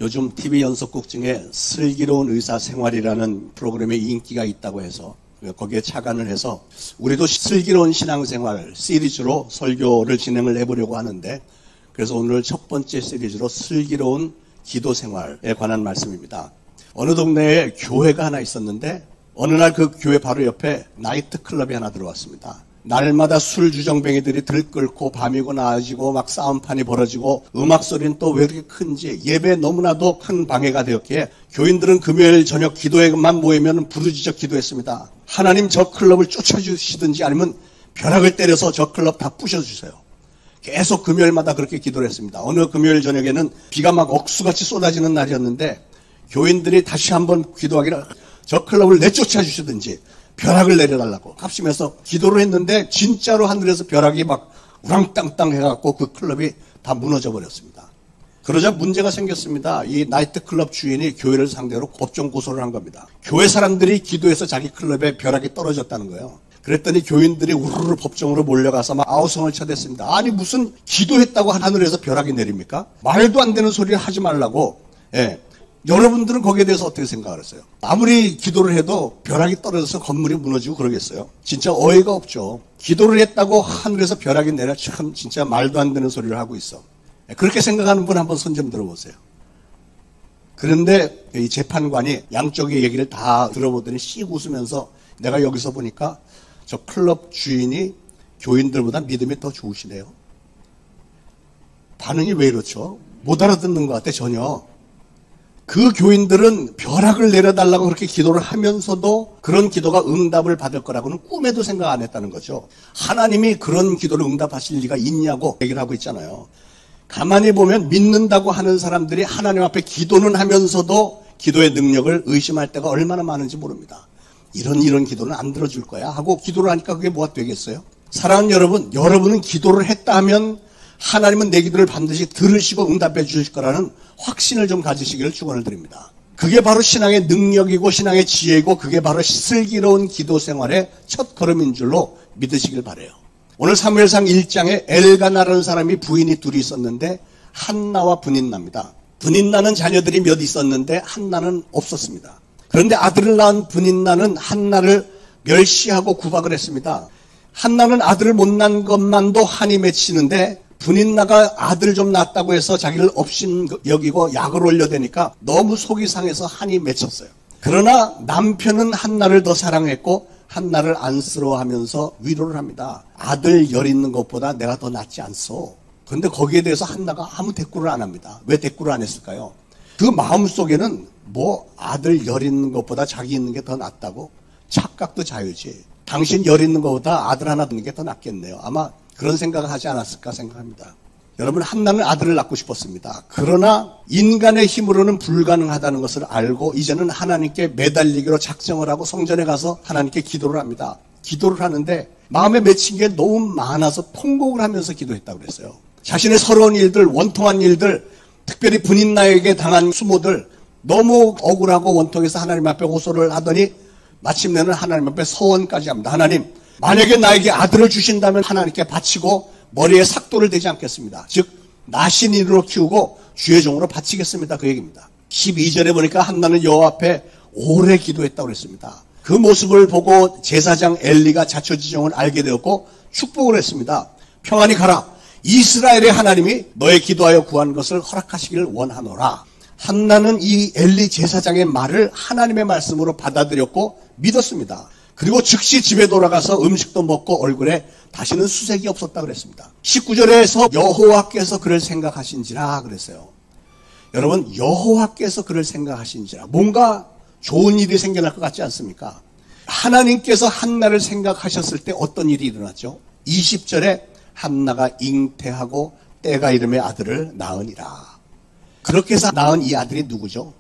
요즘 TV 연속극 중에 슬기로운 의사생활이라는 프로그램에 인기가 있다고 해서 거기에 착안을 해서 우리도 슬기로운 신앙생활 시리즈로 설교를 진행을 해보려고 하는데, 그래서 오늘 첫 번째 시리즈로 슬기로운 기도생활에 관한 말씀입니다. 어느 동네에 교회가 하나 있었는데 어느 날 그 교회 바로 옆에 나이트클럽이 하나 들어왔습니다. 날마다 술주정뱅이들이 들끓고 밤이고 낮이고 막 싸움판이 벌어지고 음악 소리는 또 왜 이렇게 큰지 예배에 너무나도 큰 방해가 되었기에 교인들은 금요일 저녁 기도회만 모이면 부르짖어 기도했습니다. 하나님 저 클럽을 쫓아주시든지 아니면 벼락을 때려서 저 클럽 다 부셔주세요. 계속 금요일마다 그렇게 기도를 했습니다. 어느 금요일 저녁에는 비가 막 억수같이 쏟아지는 날이었는데 교인들이 다시 한번 기도하기를 저 클럽을 내쫓아 주시든지 벼락을 내려달라고 합심해서 기도를 했는데 진짜로 하늘에서 벼락이 막 우랑땅땅 해갖고 그 클럽이 다 무너져 버렸습니다. 그러자 문제가 생겼습니다. 이 나이트클럽 주인이 교회를 상대로 법정 고소를 한 겁니다. 교회 사람들이 기도해서 자기 클럽에 벼락이 떨어졌다는 거예요. 그랬더니 교인들이 우르르 법정으로 몰려가서 막 아우성을 쳐댔습니다. 아니 무슨 기도했다고 하늘에서 벼락이 내립니까? 말도 안 되는 소리를 하지 말라고. 여러분들은 거기에 대해서 어떻게 생각하세요? 아무리 기도를 해도 벼락이 떨어져서 건물이 무너지고 그러겠어요? 진짜 어이가 없죠. 기도를 했다고 하늘에서 벼락이 내려 참 진짜 말도 안 되는 소리를 하고 있어. 그렇게 생각하는 분 한번 손 좀 들어보세요. 그런데 이 재판관이 양쪽의 얘기를 다 들어보더니 씩 웃으면서 내가 여기서 보니까 저 클럽 주인이 교인들보다 믿음이 더 좋으시네요. 반응이 왜 이렇죠? 못 알아듣는 것 같아 전혀. 그 교인들은 벼락을 내려달라고 그렇게 기도를 하면서도 그런 기도가 응답을 받을 거라고는 꿈에도 생각 안 했다는 거죠. 하나님이 그런 기도를 응답하실 리가 있냐고 얘기를 하고 있잖아요. 가만히 보면 믿는다고 하는 사람들이 하나님 앞에 기도는 하면서도 기도의 능력을 의심할 때가 얼마나 많은지 모릅니다. 이런 기도는 안 들어줄 거야 하고 기도를 하니까 그게 뭐가 되겠어요? 사랑하는 여러분, 여러분은 기도를 했다 하면 하나님은 내 기도를 반드시 들으시고 응답해 주실 거라는 확신을 좀 가지시기를 축원을 드립니다. 그게 바로 신앙의 능력이고 신앙의 지혜이고 그게 바로 슬기로운 기도 생활의 첫 걸음인 줄로 믿으시길 바라요. 오늘 사무엘상 1장에 엘가나라는 사람이 부인이 둘이 있었는데 한나와 브닌나입니다. 브닌나는 자녀들이 몇 있었는데 한나는 없었습니다. 그런데 아들을 낳은 브닌나는 한나를 멸시하고 구박을 했습니다. 한나는 아들을 못 낳은 것만도 한이 맺히는데 브닌나가 아들 좀 낳았다고 해서 자기를 업신 여기고 약을 올려대니까 너무 속이 상해서 한이 맺혔어요. 그러나 남편은 한나를 더 사랑했고 한나를 안쓰러워하면서 위로를 합니다. 아들 열 있는 것보다 내가 더 낫지 않소. 그런데 거기에 대해서 한나가 아무 대꾸를 안 합니다. 왜 대꾸를 안 했을까요? 그 마음속에는 뭐 아들 열 있는 것보다 자기 있는 게 더 낫다고? 착각도 자유지. 당신 열 있는 것보다 아들 하나 듣는 게 더 낫겠네요. 아마 그런 생각을 하지 않았을까 생각합니다. 여러분, 한나는 아들을 낳고 싶었습니다. 그러나 인간의 힘으로는 불가능하다는 것을 알고 이제는 하나님께 매달리기로 작정을 하고 성전에 가서 하나님께 기도를 합니다. 기도를 하는데 마음에 맺힌 게 너무 많아서 통곡을 하면서 기도했다고 그랬어요. 자신의 서러운 일들, 원통한 일들, 특별히 브닌나에게 당한 수모들 너무 억울하고 원통해서 하나님 앞에 호소를 하더니 마침내는 하나님 앞에 서원까지 합니다. 하나님, 만약에 나에게 아들을 주신다면 하나님께 바치고 머리에 삭도를 대지 않겠습니다. 즉 나신인으로 키우고 주의 종으로 바치겠습니다. 그 얘기입니다. 12절에 보니까 한나는 여호와 앞에 오래 기도했다고 그랬습니다. 그 모습을 보고 제사장 엘리가 자초지종을 알게 되었고 축복을 했습니다. 평안히 가라. 이스라엘의 하나님이 너의 기도하여 구한 것을 허락하시기를 원하노라. 한나는 이 엘리 제사장의 말을 하나님의 말씀으로 받아들였고 믿었습니다. 그리고 즉시 집에 돌아가서 음식도 먹고 얼굴에 다시는 수색이 없었다 그랬습니다. 19절에서 여호와께서 그를 생각하신지라 그랬어요. 여러분, 여호와께서 그를 생각하신지라. 뭔가 좋은 일이 생겨날 것 같지 않습니까? 하나님께서 한나를 생각하셨을 때 어떤 일이 일어났죠? 20절에 한나가 잉태하고 때가 이름의 아들을 낳으니라. 그렇게 해서 낳은 이 아들이 누구죠?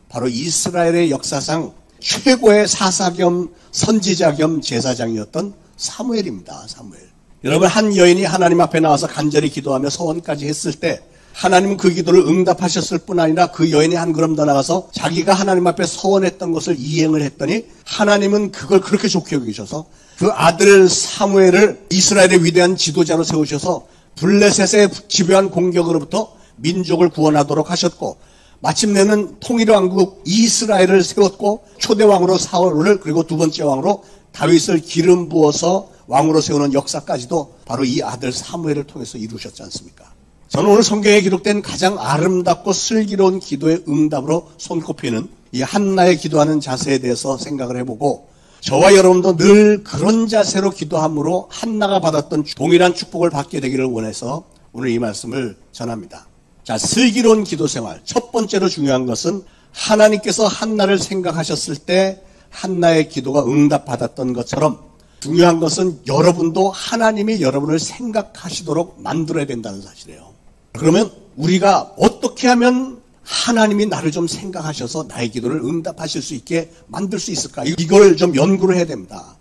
바로 이스라엘의 역사상 최고의 사사 겸 선지자 겸 제사장이었던 사무엘입니다. 사무엘. 여러분, 한 여인이 하나님 앞에 나와서 간절히 기도하며 서원까지 했을 때 하나님은 그 기도를 응답하셨을 뿐 아니라 그 여인이 한 걸음 더 나가서 자기가 하나님 앞에 서원했던 것을 이행을 했더니 하나님은 그걸 그렇게 좋게 여기셔서 그 아들 사무엘을 이스라엘의 위대한 지도자로 세우셔서 블레셋의 집요한 공격으로부터 민족을 구원하도록 하셨고 마침내는 통일왕국 이스라엘을 세웠고 초대왕으로 사울을 그리고 두 번째 왕으로 다윗을 기름 부어서 왕으로 세우는 역사까지도 바로 이 아들 사무엘을 통해서 이루셨지 않습니까? 저는 오늘 성경에 기록된 가장 아름답고 슬기로운 기도의 응답으로 손꼽히는 이 한나의 기도하는 자세에 대해서 생각을 해보고 저와 여러분도 늘 그런 자세로 기도함으로 한나가 받았던 동일한 축복을 받게 되기를 원해서 오늘 이 말씀을 전합니다. 자, 슬기로운 기도 생활. 첫 번째로 중요한 것은 하나님께서 한나를 생각하셨을 때 한나의 기도가 응답받았던 것처럼 중요한 것은 여러분도 하나님이 여러분을 생각하시도록 만들어야 된다는 사실이에요. 그러면 우리가 어떻게 하면 하나님이 나를 좀 생각하셔서 나의 기도를 응답하실 수 있게 만들 수 있을까? 이걸 좀 연구를 해야 됩니다.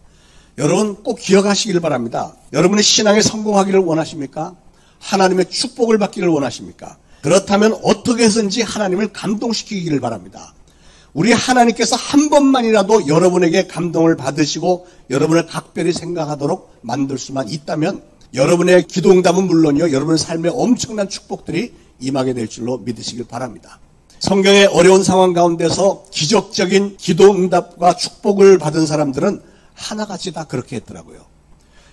여러분 꼭 기억하시길 바랍니다. 여러분의 신앙에 성공하기를 원하십니까? 하나님의 축복을 받기를 원하십니까? 그렇다면 어떻게 해서든지 하나님을 감동시키기를 바랍니다. 우리 하나님께서 한 번만이라도 여러분에게 감동을 받으시고 여러분을 각별히 생각하도록 만들 수만 있다면 여러분의 기도 응답은 물론이요, 여러분의 삶에 엄청난 축복들이 임하게 될 줄로 믿으시길 바랍니다. 성경의 어려운 상황 가운데서 기적적인 기도 응답과 축복을 받은 사람들은 하나같이 다 그렇게 했더라고요.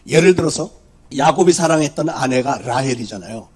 예를 들어서 야곱이 사랑했던 아내가 라헬이잖아요.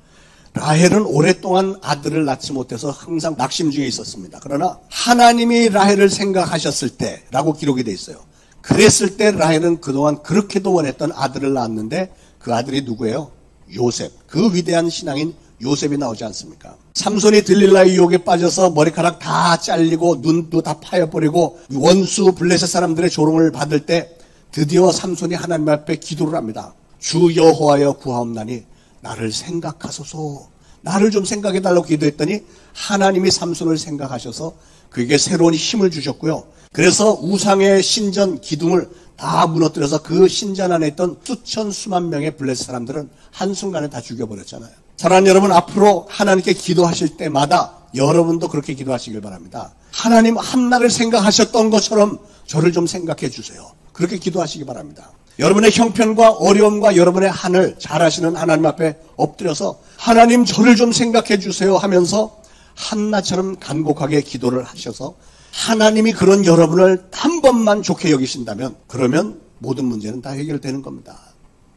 라헬은 오랫동안 아들을 낳지 못해서 항상 낙심 중에 있었습니다. 그러나 하나님이 라헬을 생각하셨을 때라고 기록이 돼 있어요. 그랬을 때 라헬은 그동안 그렇게도 원했던 아들을 낳았는데 그 아들이 누구예요? 요셉. 그 위대한 신앙인 요셉이 나오지 않습니까? 삼손이 들릴라의 유혹에 빠져서 머리카락 다 잘리고 눈도 다 파여버리고 원수 블레셋 사람들의 조롱을 받을 때 드디어 삼손이 하나님 앞에 기도를 합니다. 주 여호와여 구하옵나니 나를 생각하소서. 나를 좀 생각해달라고 기도했더니 하나님이 삼손을 생각하셔서 그에게 새로운 힘을 주셨고요. 그래서 우상의 신전 기둥을 다 무너뜨려서 그 신전 안에 있던 수천 수만 명의 블레셋 사람들은 한순간에 다 죽여버렸잖아요. 사랑하는 여러분, 앞으로 하나님께 기도하실 때마다 여러분도 그렇게 기도하시길 바랍니다. 하나님 한나를 생각하셨던 것처럼 저를 좀 생각해 주세요. 그렇게 기도하시기 바랍니다. 여러분의 형편과 어려움과 여러분의 한을 잘 아시는 하나님 앞에 엎드려서 하나님 저를 좀 생각해 주세요 하면서 한나처럼 간곡하게 기도를 하셔서 하나님이 그런 여러분을 한 번만 좋게 여기신다면 그러면 모든 문제는 다 해결되는 겁니다.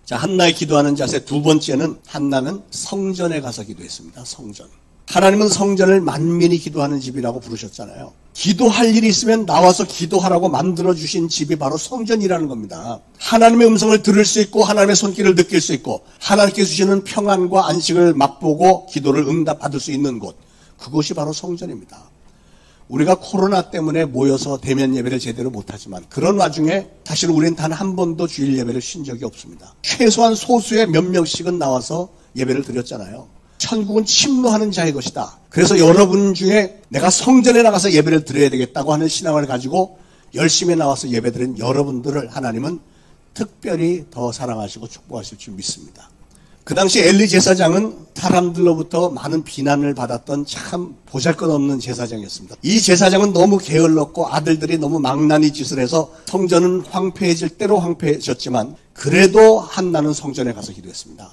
자, 한나의 기도하는 자세 두 번째는 한나는 성전에 가서 기도했습니다. 성전. 하나님은 성전을 만민이 기도하는 집이라고 부르셨잖아요. 기도할 일이 있으면 나와서 기도하라고 만들어주신 집이 바로 성전이라는 겁니다. 하나님의 음성을 들을 수 있고 하나님의 손길을 느낄 수 있고 하나님께 주시는 평안과 안식을 맛보고 기도를 응답받을 수 있는 곳, 그곳이 바로 성전입니다. 우리가 코로나 때문에 모여서 대면 예배를 제대로 못하지만 그런 와중에 사실 우리는 단 한 번도 주일 예배를 쉰 적이 없습니다. 최소한 소수의 몇 명씩은 나와서 예배를 드렸잖아요. 천국은 침노하는 자의 것이다. 그래서 여러분 중에 내가 성전에 나가서 예배를 드려야 되겠다고 하는 신앙을 가지고 열심히 나와서 예배드린 여러분들을 하나님은 특별히 더 사랑하시고 축복하실 줄 믿습니다. 그 당시 엘리 제사장은 사람들로부터 많은 비난을 받았던 참 보잘것없는 제사장이었습니다. 이 제사장은 너무 게을렀고 아들들이 너무 망나니 짓을 해서 성전은 황폐해질 대로 황폐해졌지만 그래도 한나는 성전에 가서 기도했습니다.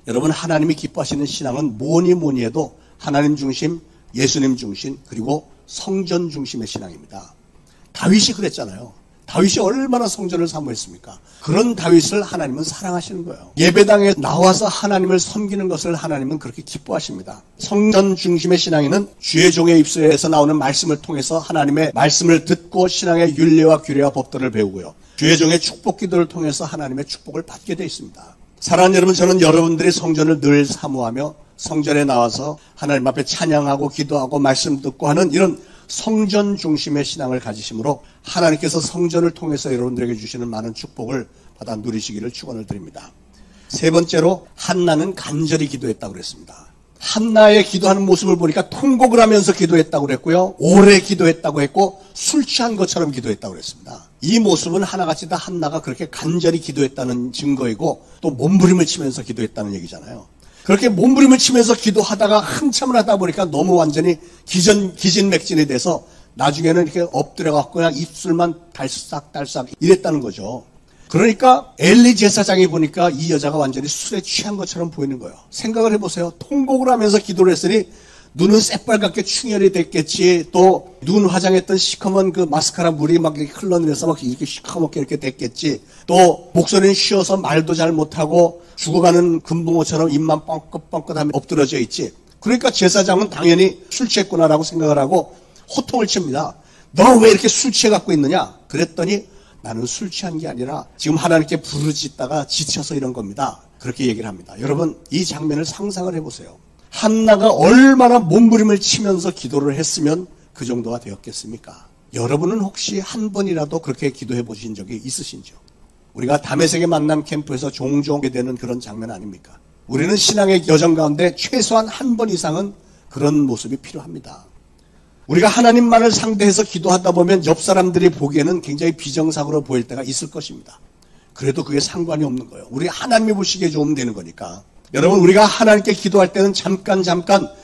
여러분, 하나님이 기뻐하시는 신앙은 뭐니 해도 하나님 중심, 예수님 중심, 그리고 성전 중심의 신앙입니다. 다윗이 그랬잖아요. 다윗이 얼마나 성전을 사모했습니까? 그런 다윗을 하나님은 사랑하시는 거예요. 예배당에 나와서 하나님을 섬기는 것을 하나님은 그렇게 기뻐하십니다. 성전 중심의 신앙인은 주의 종의 입술에서 나오는 말씀을 통해서 하나님의 말씀을 듣고 신앙의 윤리와 규례와 법도를 배우고요. 주의 종의 축복 기도를 통해서 하나님의 축복을 받게 되어 있습니다. 사랑하는 여러분, 저는 여러분들이 성전을 늘 사모하며 성전에 나와서 하나님 앞에 찬양하고 기도하고 말씀 듣고 하는 이런 성전 중심의 신앙을 가지심으로 하나님께서 성전을 통해서 여러분들에게 주시는 많은 축복을 받아 누리시기를 축원을 드립니다. 세 번째로 한나는 간절히 기도했다고 그랬습니다. 한나의 기도하는 모습을 보니까 통곡을 하면서 기도했다고 그랬고요. 오래 기도했다고 했고 술 취한 것처럼 기도했다고 그랬습니다. 이 모습은 하나같이 다 한나가 그렇게 간절히 기도했다는 증거이고 또 몸부림을 치면서 기도했다는 얘기잖아요. 그렇게 몸부림을 치면서 기도하다가 한참을 하다 보니까 너무 완전히 기진맥진이 돼서 나중에는 이렇게 엎드려갖고 그냥 입술만 달싹달싹 이랬다는 거죠. 그러니까 엘리 제사장이 보니까 이 여자가 완전히 술에 취한 것처럼 보이는 거예요. 생각을 해보세요. 통곡을 하면서 기도를 했으니 눈은 새빨갛게 충혈이 됐겠지. 또 눈 화장했던 시커먼 그 마스카라 물이 막 이렇게 흘러내려서 막 이렇게 시커멓게 이렇게 됐겠지. 또 목소리는 쉬어서 말도 잘 못하고 죽어가는 금붕어처럼 입만 뻥긋뻥긋하며 엎드러져 있지. 그러니까 제사장은 당연히 술 취했구나라고 생각을 하고 호통을 칩니다. 너 왜 이렇게 술 취해 갖고 있느냐? 그랬더니 나는 술 취한 게 아니라 지금 하나님께 부르짖다가 지쳐서 이런 겁니다. 그렇게 얘기를 합니다. 여러분, 이 장면을 상상을 해보세요. 한나가 얼마나 몸부림을 치면서 기도를 했으면 그 정도가 되었겠습니까? 여러분은 혹시 한 번이라도 그렇게 기도해 보신 적이 있으신지요? 우리가 다메섹의 만남 캠프에서 종종 하게 되는 그런 장면 아닙니까? 우리는 신앙의 여정 가운데 최소한 한 번 이상은 그런 모습이 필요합니다. 우리가 하나님만을 상대해서 기도하다 보면 옆 사람들이 보기에는 굉장히 비정상으로 보일 때가 있을 것입니다. 그래도 그게 상관이 없는 거예요. 우리 하나님이 보시기에 좋으면 되는 거니까. 여러분, 우리가 하나님께 기도할 때는 잠깐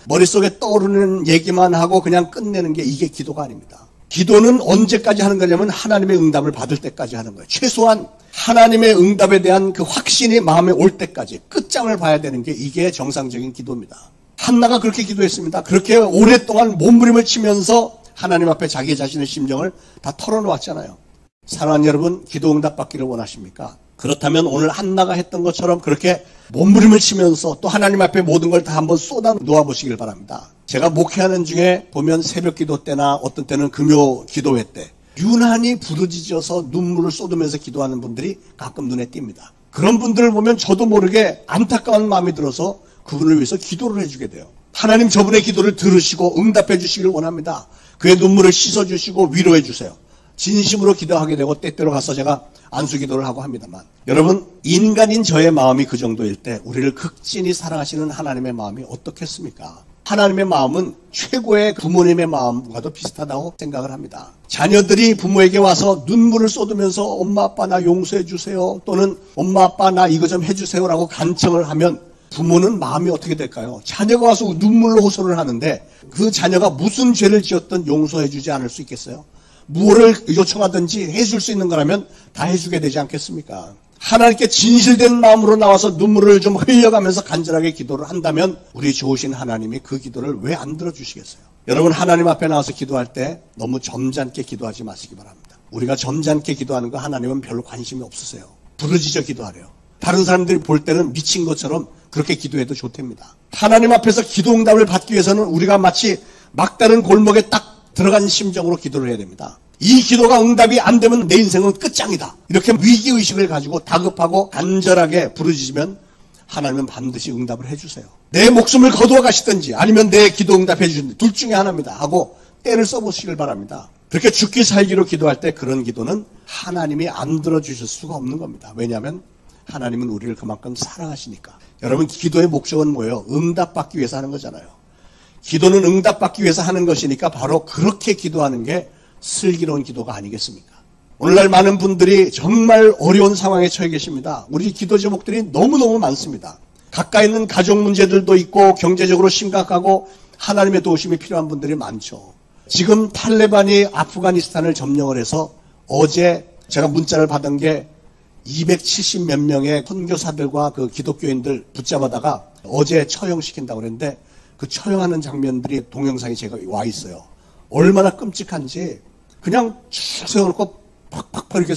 머릿속에 떠오르는 얘기만 하고 그냥 끝내는 게 이게 기도가 아닙니다. 기도는 언제까지 하는 거냐면 하나님의 응답을 받을 때까지 하는 거예요. 최소한 하나님의 응답에 대한 그 확신이 마음에 올 때까지 끝장을 봐야 되는 게 이게 정상적인 기도입니다. 한나가 그렇게 기도했습니다. 그렇게 오랫동안 몸부림을 치면서 하나님 앞에 자기 자신의 심정을 다 털어놓았잖아요. 사랑하는 여러분, 기도 응답 받기를 원하십니까? 그렇다면 오늘 한나가 했던 것처럼 그렇게 몸부림을 치면서 또 하나님 앞에 모든 걸 다 한번 쏟아 놓아 보시길 바랍니다. 제가 목회하는 중에 보면 새벽 기도 때나 어떤 때는 금요 기도회 때 유난히 부르짖어서 눈물을 쏟으면서 기도하는 분들이 가끔 눈에 띕니다. 그런 분들을 보면 저도 모르게 안타까운 마음이 들어서 그분을 위해서 기도를 해주게 돼요. 하나님 저분의 기도를 들으시고 응답해 주시기를 원합니다. 그의 눈물을 씻어주시고 위로해 주세요. 진심으로 기도하게 되고 때때로 가서 제가 안수기도를 하고 합니다만, 여러분, 인간인 저의 마음이 그 정도일 때 우리를 극진히 사랑하시는 하나님의 마음이 어떻겠습니까? 하나님의 마음은 최고의 부모님의 마음과도 비슷하다고 생각을 합니다. 자녀들이 부모에게 와서 눈물을 쏟으면서 엄마 아빠 나 용서해 주세요, 또는 엄마 아빠 나 이거 좀 해주세요라고 간청을 하면 부모는 마음이 어떻게 될까요? 자녀가 와서 눈물로 호소를 하는데 그 자녀가 무슨 죄를 지었든 용서해 주지 않을 수 있겠어요? 무엇을 요청하든지 해줄 수 있는 거라면 다 해주게 되지 않겠습니까? 하나님께 진실된 마음으로 나와서 눈물을 좀 흘려가면서 간절하게 기도를 한다면 우리 좋으신 하나님이 그 기도를 왜 안 들어주시겠어요? 여러분, 하나님 앞에 나와서 기도할 때 너무 점잖게 기도하지 마시기 바랍니다. 우리가 점잖게 기도하는 거 하나님은 별로 관심이 없으세요. 부르짖어 기도하래요. 다른 사람들이 볼 때는 미친 것처럼 그렇게 기도해도 좋답니다. 하나님 앞에서 기도 응답을 받기 위해서는 우리가 마치 막다른 골목에 딱 들어간 심정으로 기도를 해야 됩니다. 이 기도가 응답이 안 되면 내 인생은 끝장이다. 이렇게 위기의식을 가지고 다급하고 간절하게 부르짖으면 하나님은 반드시 응답을 해주세요. 내 목숨을 거두어 가시든지 아니면 내 기도 응답해 주든지 둘 중에 하나입니다 하고 때를 써보시길 바랍니다. 그렇게 죽기 살기로 기도할 때 그런 기도는 하나님이 안 들어주실 수가 없는 겁니다. 왜냐하면 하나님은 우리를 그만큼 사랑하시니까. 여러분, 기도의 목적은 뭐예요? 응답받기 위해서 하는 거잖아요. 기도는 응답받기 위해서 하는 것이니까 바로 그렇게 기도하는 게 슬기로운 기도가 아니겠습니까? 오늘날 많은 분들이 정말 어려운 상황에 처해 계십니다. 우리 기도 제목들이 너무너무 많습니다. 가까이 있는 가족 문제들도 있고 경제적으로 심각하고 하나님의 도우심이 필요한 분들이 많죠. 지금 탈레반이 아프가니스탄을 점령을 해서 어제 제가 문자를 받은 게 270 몇 명의 선교사들과 그 기독교인들 붙잡아다가 어제 처형시킨다고 그랬는데 그 처형하는 장면들이 동영상이 제가 와 있어요. 얼마나 끔찍한지 그냥 쭉 세워놓고 팍팍팍 이렇게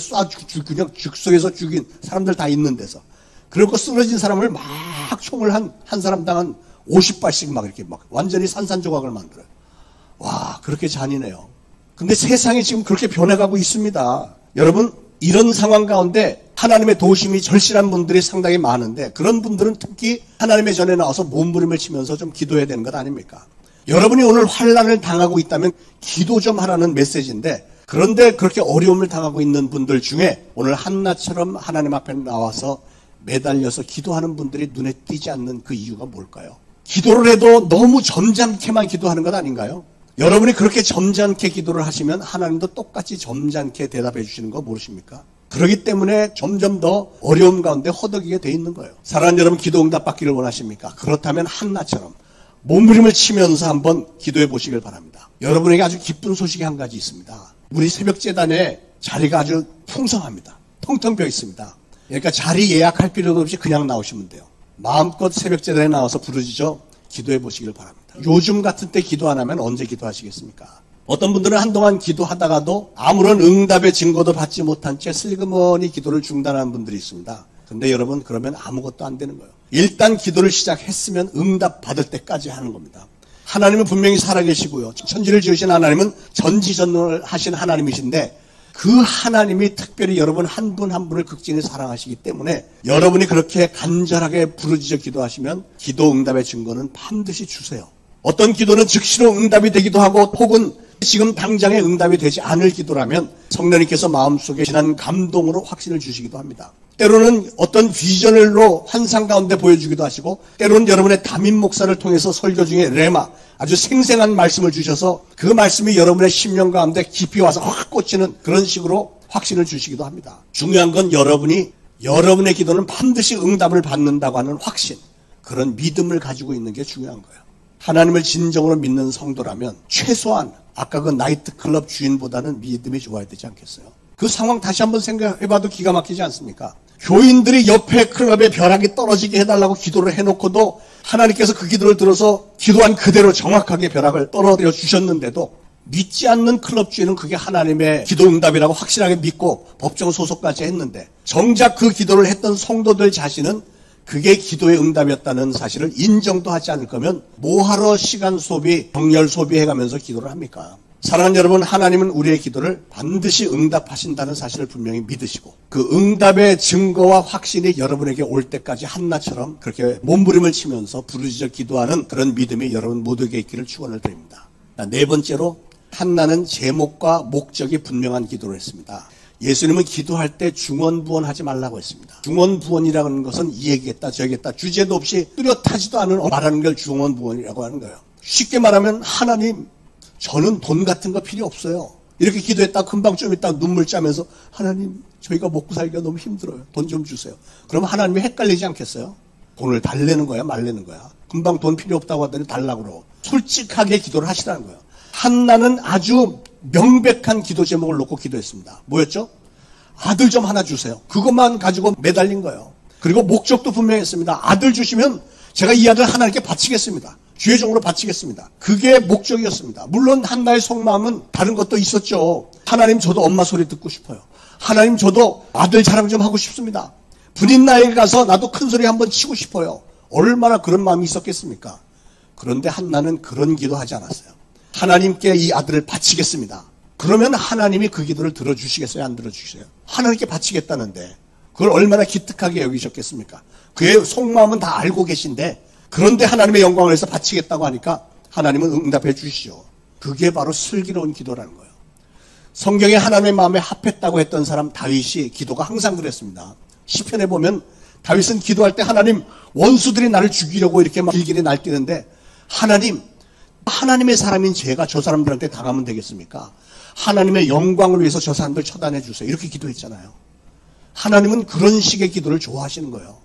그냥 즉석에서 죽인 사람들 다 있는 데서. 그리고 쓰러진 사람을 막 총을 한 사람당 한 50발씩 막 이렇게 막 완전히 산산조각을 만들어요. 와, 그렇게 잔인해요. 근데 세상이 지금 그렇게 변해가고 있습니다. 여러분, 이런 상황 가운데 하나님의 도우심이 절실한 분들이 상당히 많은데 그런 분들은 특히 하나님의 전에 나와서 몸부림을 치면서 좀 기도해야 되는 것 아닙니까? 여러분이 오늘 환난을 당하고 있다면 기도 좀 하라는 메시지인데, 그런데 그렇게 어려움을 당하고 있는 분들 중에 오늘 한나처럼 하나님 앞에 나와서 매달려서 기도하는 분들이 눈에 띄지 않는 그 이유가 뭘까요? 기도를 해도 너무 점잖게만 기도하는 것 아닌가요? 여러분이 그렇게 점잖게 기도를 하시면 하나님도 똑같이 점잖게 대답해 주시는 거 모르십니까? 그렇기 때문에 점점 더 어려움 가운데 허덕이게 돼 있는 거예요. 사랑하는 여러분, 기도 응답 받기를 원하십니까? 그렇다면 한나처럼 몸부림을 치면서 한번 기도해 보시길 바랍니다. 여러분에게 아주 기쁜 소식이 한 가지 있습니다. 우리 새벽재단에 자리가 아주 풍성합니다. 텅텅 비어 있습니다. 그러니까 자리 예약할 필요도 없이 그냥 나오시면 돼요. 마음껏 새벽재단에 나와서 부르짖어 기도해 보시길 바랍니다. 요즘 같은 때 기도 안 하면 언제 기도하시겠습니까? 어떤 분들은 한동안 기도하다가도 아무런 응답의 증거도 받지 못한 채 슬그머니 기도를 중단하는 분들이 있습니다. 근데 여러분, 그러면 아무것도 안 되는 거예요. 일단 기도를 시작했으면 응답 받을 때까지 하는 겁니다. 하나님은 분명히 살아계시고요. 천지를 지으신 하나님은 전지전능하신 하나님이신데 그 하나님이 특별히 여러분 한 분 한 분을 극진히 사랑하시기 때문에 여러분이 그렇게 간절하게 부르짖어 기도하시면 기도 응답의 증거는 반드시 주세요. 어떤 기도는 즉시로 응답이 되기도 하고 혹은 지금 당장에 응답이 되지 않을 기도라면 성령님께서 마음속에 지난 감동으로 확신을 주시기도 합니다. 때로는 어떤 비전을로 환상 가운데 보여주기도 하시고 때로는 여러분의 담임 목사를 통해서 설교 중에 레마 아주 생생한 말씀을 주셔서 그 말씀이 여러분의 심령 가운데 깊이 와서 확 꽂히는 그런 식으로 확신을 주시기도 합니다. 중요한 건 여러분의 기도는 반드시 응답을 받는다고 하는 확신, 그런 믿음을 가지고 있는 게 중요한 거예요. 하나님을 진정으로 믿는 성도라면 최소한 아까 그 나이트클럽 주인보다는 믿음이 좋아야 되지 않겠어요? 그 상황 다시 한번 생각해봐도 기가 막히지 않습니까? 교인들이 옆에 클럽에 벼락이 떨어지게 해달라고 기도를 해놓고도 하나님께서 그 기도를 들어서 기도한 그대로 정확하게 벼락을 떨어뜨려 주셨는데도 믿지 않는 클럽 주인은 그게 하나님의 기도 응답이라고 확실하게 믿고 법정 소속까지 했는데 정작 그 기도를 했던 성도들 자신은 그게 기도의 응답이었다는 사실을 인정도 하지 않을 거면 뭐하러 시간 소비, 정열 소비해가면서 기도를 합니까? 사랑하는 여러분, 하나님은 우리의 기도를 반드시 응답하신다는 사실을 분명히 믿으시고 그 응답의 증거와 확신이 여러분에게 올 때까지 한나처럼 그렇게 몸부림을 치면서 부르짖어 기도하는 그런 믿음이 여러분 모두에게 있기를 축원을 드립니다. 네 번째로, 한나는 제목과 목적이 분명한 기도를 했습니다. 예수님은 기도할 때 중언부언하지 말라고 했습니다. 중언부언이라는 것은 이 얘기겠다 저 얘기겠다 주제도 없이 뚜렷하지도 않은 말하는 걸 중언부언이라고 하는 거예요. 쉽게 말하면 하나님, 저는 돈 같은 거 필요 없어요. 이렇게 기도했다 금방 좀 있다 눈물 짜면서 하나님, 저희가 먹고 살기가 너무 힘들어요. 돈 좀 주세요. 그러면 하나님이 헷갈리지 않겠어요? 돈을 달래는 거야 말래는 거야? 금방 돈 필요 없다고 하더니 달라고 그러고. 솔직하게 기도를 하시라는 거예요. 한나는 아주 명백한 기도 제목을 놓고 기도했습니다. 뭐였죠? 아들 좀 하나 주세요. 그것만 가지고 매달린 거예요. 그리고 목적도 분명했습니다. 아들 주시면 제가 이 아들 하나님께 바치겠습니다. 주의 종으로 바치겠습니다. 그게 목적이었습니다. 물론 한나의 속마음은 다른 것도 있었죠. 하나님, 저도 엄마 소리 듣고 싶어요. 하나님, 저도 아들 자랑 좀 하고 싶습니다. 분인나에게 가서 나도 큰 소리 한번 치고 싶어요. 얼마나 그런 마음이 있었겠습니까? 그런데 한나는 그런 기도하지 않았어요. 하나님께 이 아들을 바치겠습니다. 그러면 하나님이 그 기도를 들어주시겠어요? 안 들어주세요? 하나님께 바치겠다는데 그걸 얼마나 기특하게 여기셨겠습니까? 그의 속마음은 다 알고 계신데 그런데 하나님의 영광을 위해서 바치겠다고 하니까 하나님은 응답해 주시죠. 그게 바로 슬기로운 기도라는 거예요. 성경에 하나님의 마음에 합했다고 했던 사람 다윗이 기도가 항상 그랬습니다. 시편에 보면 다윗은 기도할 때 하나님, 원수들이 나를 죽이려고 이렇게 막 길길이 날뛰는데 하나님의 사람인 제가 저 사람들한테 당하면 되겠습니까? 하나님의 영광을 위해서 저 사람들 처단해 주세요. 이렇게 기도했잖아요. 하나님은 그런 식의 기도를 좋아하시는 거예요.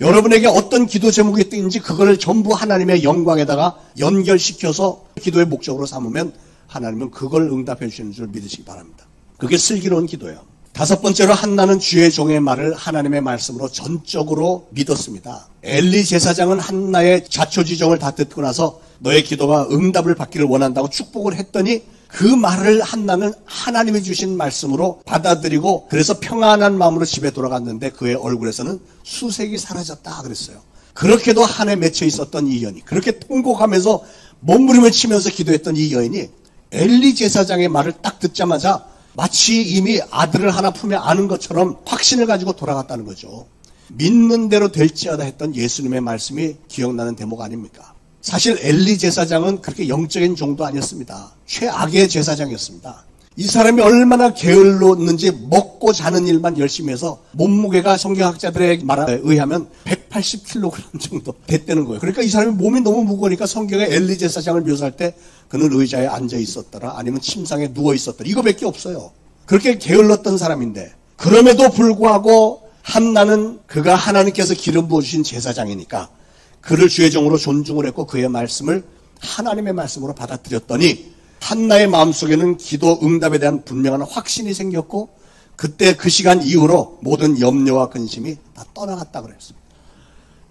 여러분에게 어떤 기도 제목이 있든지 그걸 전부 하나님의 영광에다가 연결시켜서 기도의 목적으로 삼으면 하나님은 그걸 응답해 주시는 줄 믿으시기 바랍니다. 그게 슬기로운 기도예요. 다섯 번째로, 한나는 주의 종의 말을 하나님의 말씀으로 전적으로 믿었습니다. 엘리 제사장은 한나의 자초지종을 다 듣고 나서 너의 기도가 응답을 받기를 원한다고 축복을 했더니 그 말을 한나는 하나님이 주신 말씀으로 받아들이고 그래서 평안한 마음으로 집에 돌아갔는데 그의 얼굴에서는 수색이 사라졌다 그랬어요. 그렇게도 한에 맺혀 있었던 이 여인이, 그렇게 통곡하면서 몸부림을 치면서 기도했던 이 여인이 엘리 제사장의 말을 딱 듣자마자 마치 이미 아들을 하나 품에 안은 것처럼 확신을 가지고 돌아갔다는 거죠. 믿는 대로 될지어다 했던 예수님의 말씀이 기억나는 대목 아닙니까? 사실 엘리 제사장은 그렇게 영적인 종도 아니었습니다. 최악의 제사장이었습니다. 이 사람이 얼마나 게을렀는지 먹고 자는 일만 열심히 해서 몸무게가 성경학자들의 말에 의하면 180kg 정도 됐다는 거예요. 그러니까 이 사람이 몸이 너무 무거우니까 성경에 엘리 제사장을 묘사할 때 그는 의자에 앉아 있었더라, 아니면 침상에 누워 있었더라, 이거밖에 없어요. 그렇게 게을렀던 사람인데 그럼에도 불구하고 한나는 그가 하나님께서 기름 부어주신 제사장이니까 그를 주의 종으로 존중을 했고 그의 말씀을 하나님의 말씀으로 받아들였더니 한나의 마음속에는 기도 응답에 대한 분명한 확신이 생겼고 그때 그 시간 이후로 모든 염려와 근심이 다 떠나갔다 그랬습니다.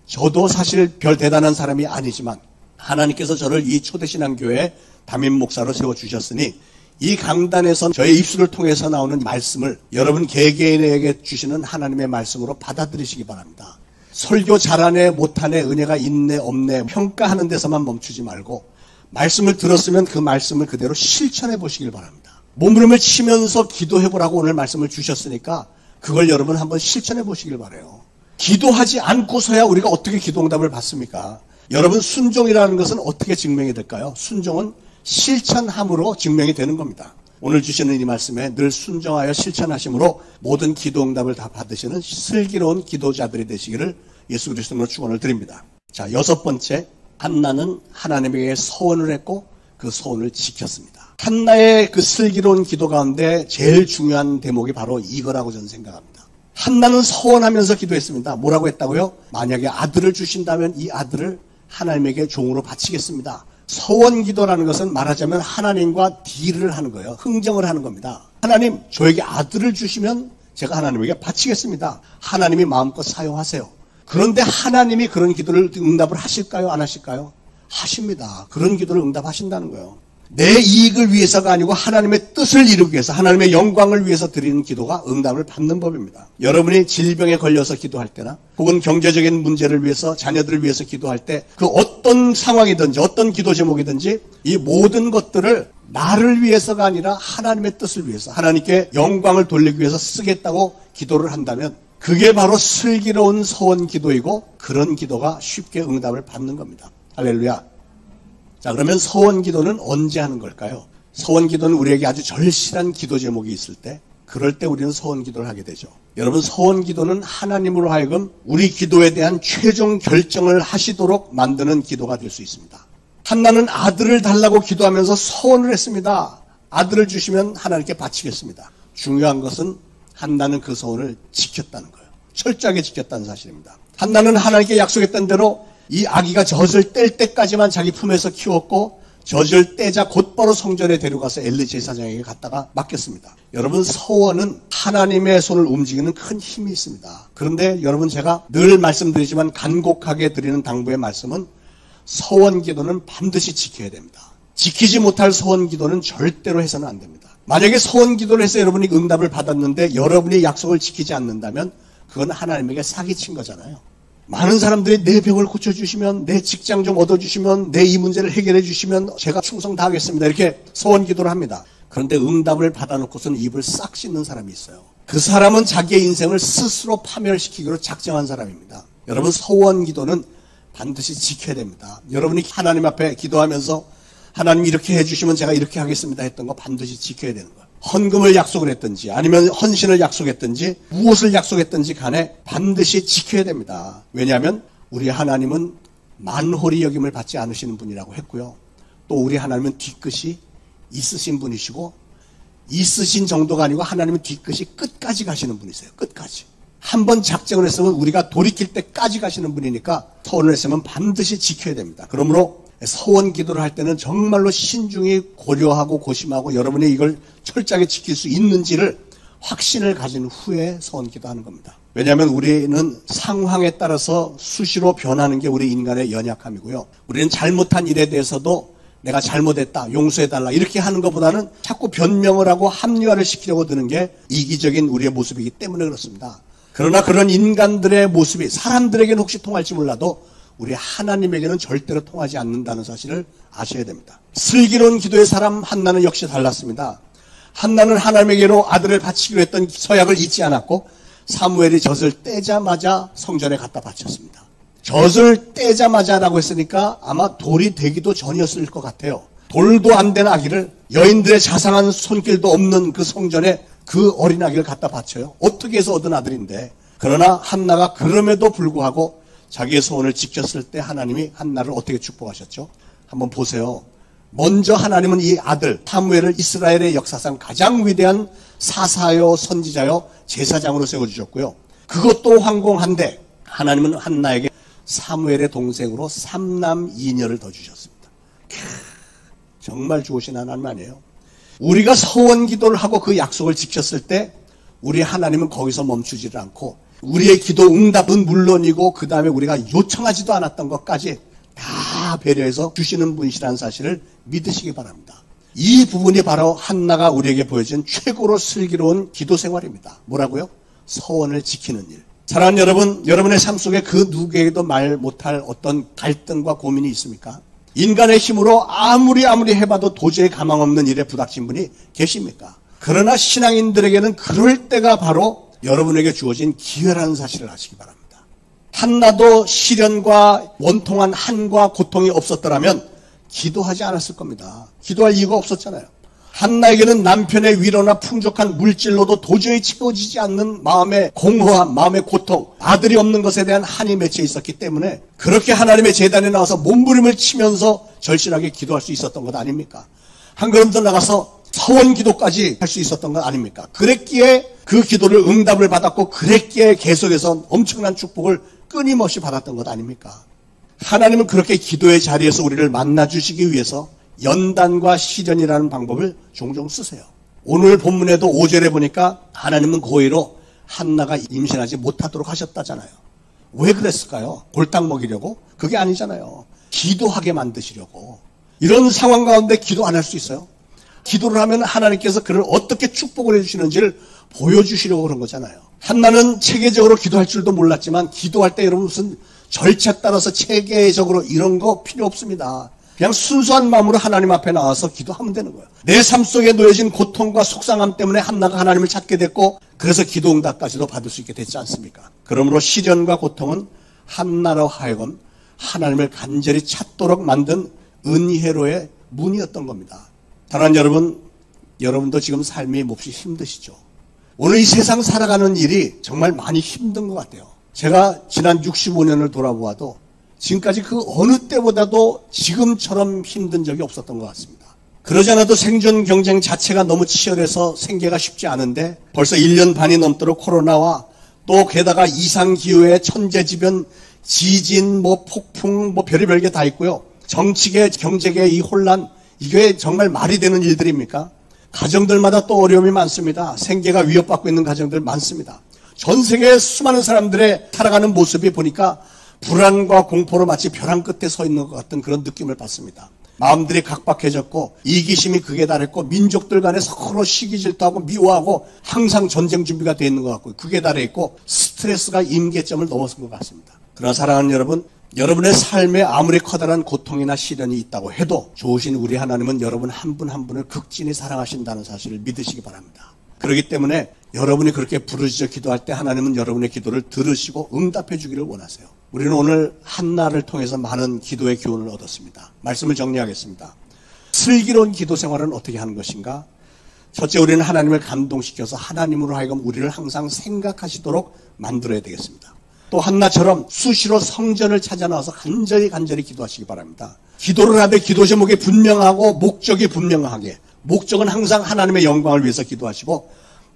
저도 사실 별 대단한 사람이 아니지만 하나님께서 저를 이 초대신앙교회 담임 목사로 세워주셨으니 이 강단에서 저의 입술을 통해서 나오는 말씀을 여러분 개개인에게 주시는 하나님의 말씀으로 받아들이시기 바랍니다. 설교 잘하네 못하네 은혜가 있네 없네 평가하는 데서만 멈추지 말고 말씀을 들었으면 그 말씀을 그대로 실천해 보시길 바랍니다. 몸부림을 치면서 기도해 보라고 오늘 말씀을 주셨으니까 그걸 여러분 한번 실천해 보시길 바라요. 기도하지 않고서야 우리가 어떻게 기도응답을 받습니까? 여러분 순종이라는 것은 어떻게 증명이 될까요? 순종은 실천함으로 증명이 되는 겁니다. 오늘 주시는 이 말씀에 늘 순종하여 실천하심으로 모든 기도응답을 다 받으시는 슬기로운 기도자들이 되시기를 예수 그리스도로 축원을 드립니다. 자, 6번째, 한나는 하나님에게 서원을 했고 그 서원을 지켰습니다. 한나의 그 슬기로운 기도 가운데 제일 중요한 대목이 바로 이거라고 저는 생각합니다. 한나는 서원하면서 기도했습니다. 뭐라고 했다고요? 만약에 아들을 주신다면 이 아들을 하나님에게 종으로 바치겠습니다. 서원 기도라는 것은 말하자면 하나님과 딜을 하는 거예요. 흥정을 하는 겁니다. 하나님, 저에게 아들을 주시면 제가 하나님에게 바치겠습니다. 하나님이 마음껏 사용하세요. 그런데 하나님이 그런 기도를 응답을 하실까요? 안 하실까요? 하십니다. 그런 기도를 응답하신다는 거예요. 내 이익을 위해서가 아니고 하나님의 뜻을 이루기 위해서 하나님의 영광을 위해서 드리는 기도가 응답을 받는 법입니다. 여러분이 질병에 걸려서 기도할 때나 혹은 경제적인 문제를 위해서 자녀들을 위해서 기도할 때 그 어떤 상황이든지 어떤 기도 제목이든지 이 모든 것들을 나를 위해서가 아니라 하나님의 뜻을 위해서 하나님께 영광을 돌리기 위해서 쓰겠다고 기도를 한다면 그게 바로 슬기로운 서원 기도이고 그런 기도가 쉽게 응답을 받는 겁니다. 할렐루야. 자, 그러면 서원 기도는 언제 하는 걸까요? 서원 기도는 우리에게 아주 절실한 기도 제목이 있을 때, 그럴 때 우리는 서원 기도를 하게 되죠. 여러분, 서원 기도는 하나님으로 하여금 우리 기도에 대한 최종 결정을 하시도록 만드는 기도가 될 수 있습니다. 한나는 아들을 달라고 기도하면서 서원을 했습니다. 아들을 주시면 하나님께 바치겠습니다. 중요한 것은 한나는 그 서원을 지켰다는 거예요. 철저하게 지켰다는 사실입니다. 한나는 하나님께 약속했던 대로 이 아기가 젖을 뗄 때까지만 자기 품에서 키웠고 젖을 떼자 곧바로 성전에 데려가서 엘리 제사장에게 갖다가 맡겼습니다. 여러분, 서원은 하나님의 손을 움직이는 큰 힘이 있습니다. 그런데 여러분, 제가 늘 말씀드리지만 간곡하게 드리는 당부의 말씀은 서원 기도는 반드시 지켜야 됩니다. 지키지 못할 서원 기도는 절대로 해서는 안 됩니다. 만약에 서원 기도를 해서 여러분이 응답을 받았는데 여러분이 약속을 지키지 않는다면 그건 하나님에게 사기친 거잖아요. 많은 사람들이 내 병을 고쳐주시면, 내 직장 좀 얻어주시면, 내 이 문제를 해결해 주시면 제가 충성 다하겠습니다. 이렇게 서원 기도를 합니다. 그런데 응답을 받아놓고서는 입을 싹 씻는 사람이 있어요. 그 사람은 자기의 인생을 스스로 파멸시키기로 작정한 사람입니다. 여러분, 서원 기도는 반드시 지켜야 됩니다. 여러분이 하나님 앞에 기도하면서 하나님 이렇게 해주시면 제가 이렇게 하겠습니다 했던 거 반드시 지켜야 되는 거예요. 헌금을 약속을 했든지 아니면 헌신을 약속했든지 무엇을 약속했든지 간에 반드시 지켜야 됩니다. 왜냐하면 우리 하나님은 만홀히 여김을 받지 않으시는 분이라고 했고요. 또 우리 하나님은 뒤끝이 있으신 분이시고 있으신 정도가 아니고 하나님은 뒤끝이 끝까지 가시는 분이세요. 끝까지. 한번 작정을 했으면 우리가 돌이킬 때까지 가시는 분이니까 서원을 했으면 반드시 지켜야 됩니다. 그러므로 서원 기도를 할 때는 정말로 신중히 고려하고 고심하고 여러분이 이걸 철저하게 지킬 수 있는지를 확신을 가진 후에 서원 기도하는 겁니다. 왜냐하면 우리는 상황에 따라서 수시로 변하는 게 우리 인간의 연약함이고요. 우리는 잘못한 일에 대해서도 내가 잘못했다, 용서해달라 이렇게 하는 것보다는 자꾸 변명을 하고 합리화를 시키려고 드는 게 이기적인 우리의 모습이기 때문에 그렇습니다. 그러나 그런 인간들의 모습이 사람들에게는 혹시 통할지 몰라도 우리 하나님에게는 절대로 통하지 않는다는 사실을 아셔야 됩니다. 슬기로운 기도의 사람 한나는 역시 달랐습니다. 한나는 하나님에게로 아들을 바치기로 했던 서약을 잊지 않았고 사무엘이 젖을 떼자마자 성전에 갖다 바쳤습니다. 젖을 떼자마자라고 했으니까 아마 돌이 되기도 전이었을 것 같아요. 돌도 안 된 아기를 여인들의 자상한 손길도 없는 그 성전에 그 어린 아기를 갖다 바쳐요. 어떻게 해서 얻은 아들인데. 그러나 한나가 그럼에도 불구하고 자기의 소원을 지켰을 때 하나님이 한나를 어떻게 축복하셨죠? 한번 보세요. 먼저 하나님은 이 아들 사무엘을 이스라엘의 역사상 가장 위대한 사사요 선지자요 제사장으로 세워주셨고요. 그것도 황공한데 하나님은 한나에게 사무엘의 동생으로 3남 2녀를 더 주셨습니다. 정말 좋으신 하나님 아니에요? 우리가 서원 기도를 하고 그 약속을 지켰을 때 우리 하나님은 거기서 멈추지를 않고 우리의 기도 응답은 물론이고 그 다음에 우리가 요청하지도 않았던 것까지 다 다 배려해서 주시는 분이시라는 사실을 믿으시기 바랍니다. 이 부분이 바로 한나가 우리에게 보여준 최고로 슬기로운 기도 생활입니다. 뭐라고요? 서원을 지키는 일. 사랑하는 여러분, 여러분의 삶 속에 그 누구에게도 말 못할 어떤 갈등과 고민이 있습니까? 인간의 힘으로 아무리 해봐도 도저히 가망 없는 일에 부닥친 분이 계십니까? 그러나 신앙인들에게는 그럴 때가 바로 여러분에게 주어진 기회라는 사실을 아시기 바랍니다. 한나도 시련과 원통한 한과 고통이 없었더라면 기도하지 않았을 겁니다. 기도할 이유가 없었잖아요. 한나에게는 남편의 위로나 풍족한 물질로도 도저히 채워지지 않는 마음의 공허함, 마음의 고통, 아들이 없는 것에 대한 한이 맺혀 있었기 때문에 그렇게 하나님의 제단에 나와서 몸부림을 치면서 절실하게 기도할 수 있었던 것 아닙니까? 한 걸음 더 나가서 서원 기도까지 할 수 있었던 것 아닙니까? 그랬기에 그 기도를 응답을 받았고 그랬기에 계속해서 엄청난 축복을 끊임없이 받았던 것 아닙니까? 하나님은 그렇게 기도의 자리에서 우리를 만나주시기 위해서 연단과 시련이라는 방법을 종종 쓰세요. 오늘 본문에도 5절에 보니까 하나님은 고의로 한나가 임신하지 못하도록 하셨다잖아요. 왜 그랬을까요? 골탕 먹이려고? 그게 아니잖아요. 기도하게 만드시려고. 이런 상황 가운데 기도 안 할 수 있어요? 기도를 하면 하나님께서 그를 어떻게 축복을 해주시는지를 보여주시려고 그런 거잖아요. 한나는 체계적으로 기도할 줄도 몰랐지만 기도할 때 여러분 무슨 절차 따라서 체계적으로 이런 거 필요 없습니다. 그냥 순수한 마음으로 하나님 앞에 나와서 기도하면 되는 거예요. 내 삶 속에 놓여진 고통과 속상함 때문에 한나가 하나님을 찾게 됐고 그래서 기도 응답까지도 받을 수 있게 됐지 않습니까? 그러므로 시련과 고통은 한나로 하여금 하나님을 간절히 찾도록 만든 은혜로의 문이었던 겁니다. 사랑하는 여러분, 여러분도 지금 삶이 몹시 힘드시죠? 오늘 이 세상 살아가는 일이 정말 많이 힘든 것 같아요. 제가 지난 65년을 돌아보아도 지금까지 그 어느 때보다도 지금처럼 힘든 적이 없었던 것 같습니다. 그러지 않아도 생존 경쟁 자체가 너무 치열해서 생계가 쉽지 않은데 벌써 1년 반이 넘도록 코로나와 또 게다가 이상기후의 천재지변, 지진, 폭풍, 별의별 게 다 있고요. 정치계, 경제계 이 혼란, 이게 정말 말이 되는 일들입니까? 가정들마다 또 어려움이 많습니다. 생계가 위협받고 있는 가정들 많습니다. 전 세계의 수많은 사람들의 살아가는 모습이 보니까 불안과 공포로 마치 벼랑 끝에 서 있는 것 같은 그런 느낌을 받습니다. 마음들이 각박해졌고 이기심이 극에 달했고 민족들 간에 서로 시기질투하고 미워하고 항상 전쟁 준비가 되어 있는 것 같고 극에 달해 있고 스트레스가 임계점을 넘어선 것 같습니다. 그러나 사랑하는 여러분, 여러분의 삶에 아무리 커다란 고통이나 시련이 있다고 해도 좋으신 우리 하나님은 여러분 한 분 한 분을 극진히 사랑하신다는 사실을 믿으시기 바랍니다. 그렇기 때문에 여러분이 그렇게 부르짖어 기도할 때 하나님은 여러분의 기도를 들으시고 응답해 주기를 원하세요. 우리는 오늘 한나를 통해서 많은 기도의 교훈을 얻었습니다. 말씀을 정리하겠습니다. 슬기로운 기도 생활은 어떻게 하는 것인가? 첫째, 우리는 하나님을 감동시켜서 하나님으로 하여금 우리를 항상 생각하시도록 만들어야 되겠습니다. 또 한나처럼 수시로 성전을 찾아 나와서 간절히 기도하시기 바랍니다. 기도를 하되 기도 제목이 분명하고 목적이 분명하게, 목적은 항상 하나님의 영광을 위해서 기도하시고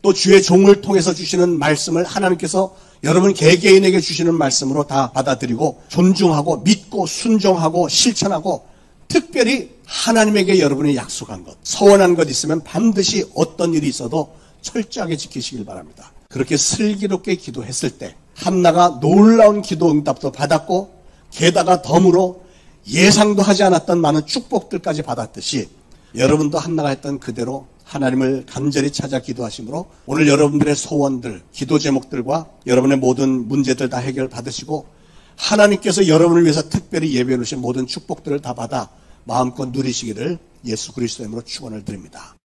또 주의 종을 통해서 주시는 말씀을 하나님께서 여러분 개개인에게 주시는 말씀으로 다 받아들이고 존중하고 믿고 순종하고 실천하고 특별히 하나님에게 여러분이 약속한 것, 서원한 것 있으면 반드시 어떤 일이 있어도 철저하게 지키시길 바랍니다. 그렇게 슬기롭게 기도했을 때 한나가 놀라운 기도 응답도 받았고 게다가 덤으로 예상도 하지 않았던 많은 축복들까지 받았듯이 여러분도 한나가 했던 그대로 하나님을 간절히 찾아 기도하심으로 오늘 여러분들의 소원들, 기도 제목들과 여러분의 모든 문제들 다 해결 받으시고 하나님께서 여러분을 위해서 특별히 예배해 놓으신 모든 축복들을 다 받아 마음껏 누리시기를 예수 그리스도의 이름으로 축원을 드립니다.